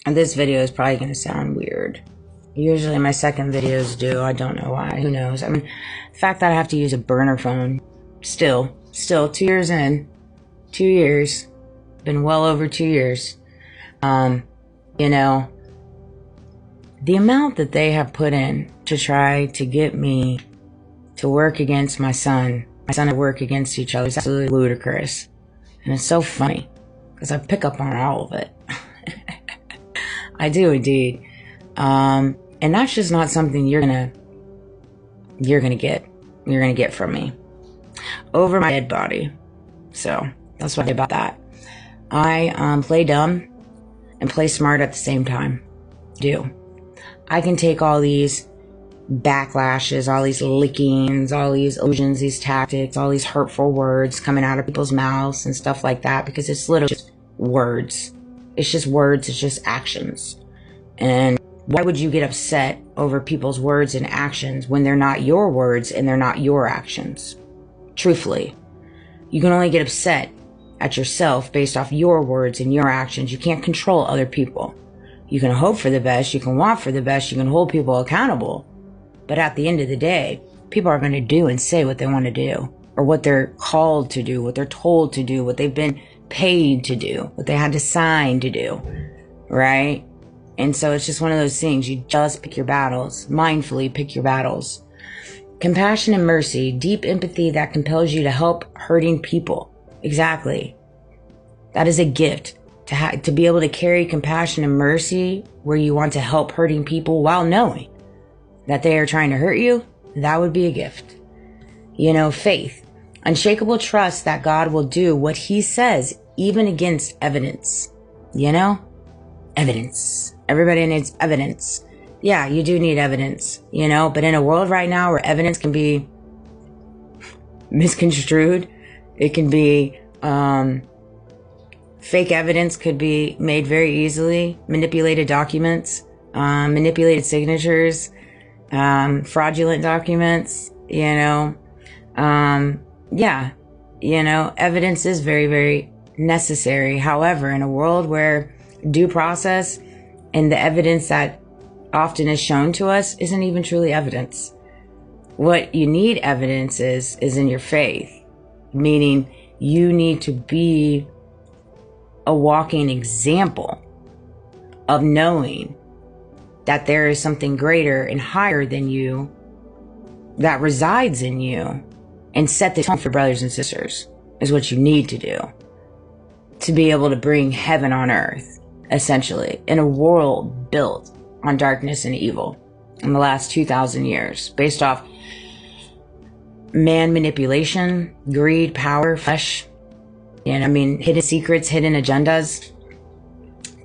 And this video is probably going to sound weird. Usually my second videos do. I don't know why. Who knows? I mean, the fact that I have to use a burner phone, still 2 years in, 2 years, been well over 2 years. You know, the amount that they have put in to try to get me to work against my son to work against each other is absolutely ludicrous. And it's so funny because I pick up on all of it. I do indeed. And that's just not something you're gonna get from me over my dead body. So that's what I say about that. I play dumb and play smart at the same time. I can take all these backlashes, all these lickings, all these illusions, these tactics, all these hurtful words coming out of people's mouths and stuff like that, because it's literally just words. It's just words, it's just actions. And why would you get upset over people's words and actions when they're not your words and they're not your actions? Truthfully, you can only get upset at yourself based off your words and your actions. You can't control other people. You can hope for the best, you can want for the best, you can hold people accountable. But at the end of the day, people are going to do and say what they want to do, or what they're called to do, what they're told to do, what they've been paid to do, what they had to sign to do, right? And so it's just one of those things. You just pick your battles, mindfully pick your battles. Compassion and mercy, deep empathy that compels you to help hurting people. Exactly. That is a gift. To be able to carry compassion and mercy where you want to help hurting people while knowing that they are trying to hurt you, that would be a gift. You know, faith, unshakable trust that God will do what he says, even against evidence. You know, evidence. Everybody needs evidence. Yeah, you do need evidence, you know, but in a world right now where evidence can be misconstrued, it can be, fake evidence could be made very easily, manipulated documents, manipulated signatures, fraudulent documents, you know, yeah, you know, evidence is very, very necessary. However, in a world where due process and the evidence that often is shown to us isn't even truly evidence. What you need evidence is in your faith, meaning you need to be a walking example of knowing that there is something greater and higher than you that resides in you, and set the tone for brothers and sisters is what you need to do to be able to bring heaven on earth, essentially, in a world built on darkness and evil in the last 2,000 years, based off man manipulation, greed, power, flesh, and I mean, hidden secrets, hidden agendas,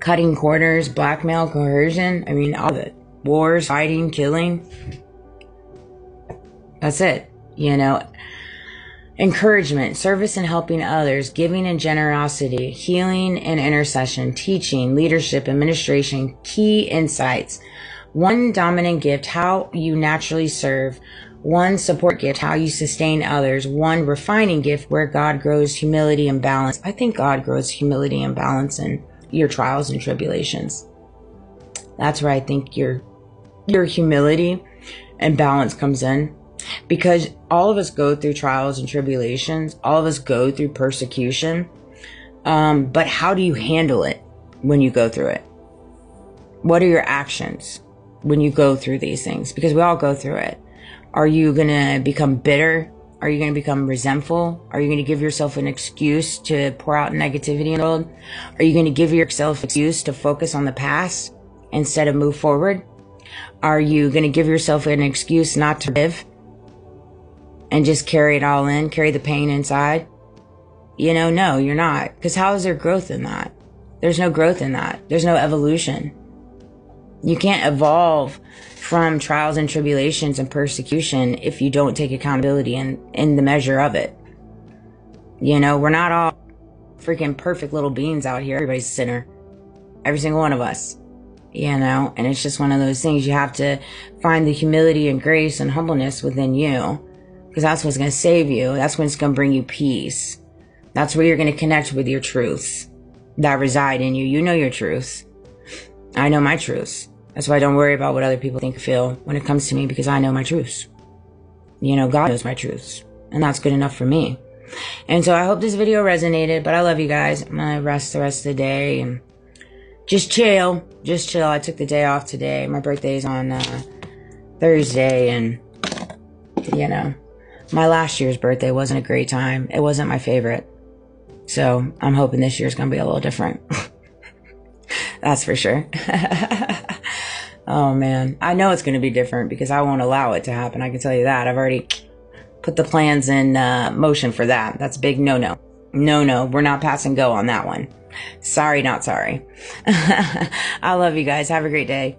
cutting corners, blackmail, coercion. I mean, all of it. Wars, fighting, killing. That's it, you know. Encouragement, service and helping others, giving and generosity, healing and intercession, teaching, leadership, administration, key insights. One dominant gift, how you naturally serve. One support gift, how you sustain others. One refining gift, where God grows humility and balance. I think God grows humility and balance in your trials and tribulations. That's where I think your humility and balance comes in. Because all of us go through trials and tribulations. All of us go through persecution. But how do you handle it when you go through it? What are your actions when you go through these things? Because we all go through it. Are you going to become bitter? Are you going to become resentful? Are you going to give yourself an excuse to pour out negativity in the world? Are you going to give yourself an excuse to focus on the past instead of move forward? Are you going to give yourself an excuse not to live and just carry it all in, carry the pain inside? You know, no, you're not. Because how is there growth in that? There's no growth in that. There's no evolution. You can't evolve from trials and tribulations and persecution if you don't take accountability in the measure of it. You know, we're not all freaking perfect little beings out here. Everybody's a sinner. Every single one of us. You know, and it's just one of those things. You have to find the humility and grace and humbleness within you, because that's what's going to save you. That's what's going to bring you peace. That's where you're going to connect with your truths that reside in you. You know your truths. I know my truths. That's why I don't worry about what other people think or feel when it comes to me, because I know my truths. You know, God knows my truths, and that's good enough for me. And so I hope this video resonated, but I love you guys. I'm gonna rest the rest of the day and just chill. Just chill. I took the day off today. My birthday's on Thursday, and you know, my last year's birthday wasn't a great time. It wasn't my favorite. So I'm hoping this year's gonna be a little different. That's for sure. Oh man, I know it's gonna be different because I won't allow it to happen. I can tell you that. I've already put the plans in motion for that. That's a big no-no. No, we're not passing go on that one. Sorry, not sorry. I love you guys. Have a great day.